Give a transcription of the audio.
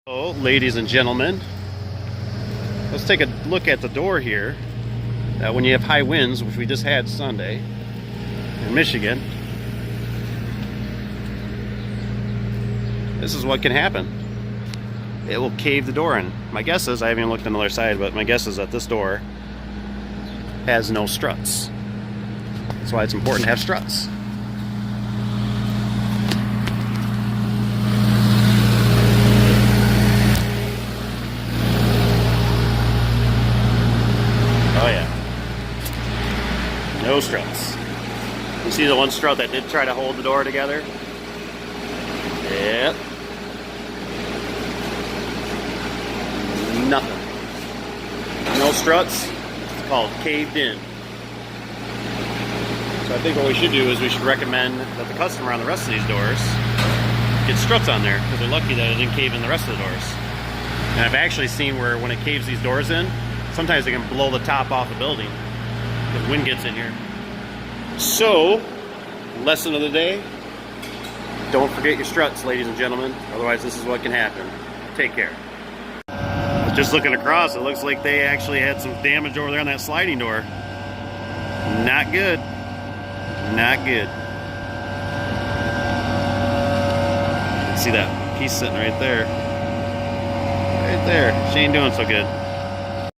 Hello, ladies and gentlemen. Let's take a look at the door here. When you have high winds, which we just had Sunday in Michigan, this is what can happen. It will cave the door in. My guess is, I haven't even looked on the other side, but my guess is that this door has no struts. That's why it's important to have struts. Oh yeah. No struts. You see the one strut that did try to hold the door together? Yep. Nothing. No struts. It's called caved in. So I think what we should do is we should recommend that the customer on the rest of these doors get struts on there, because they're lucky that it didn't cave in the rest of the doors. And I've actually seen where when it caves these doors in, sometimes it can blow the top off the building because wind gets in here. So, lesson of the day, don't forget your struts, ladies and gentlemen. Otherwise, this is what can happen. Take care. Just looking across, it looks like they actually had some damage over there on that sliding door. Not good. Not good. See that piece sitting right there. Right there. She ain't doing so good.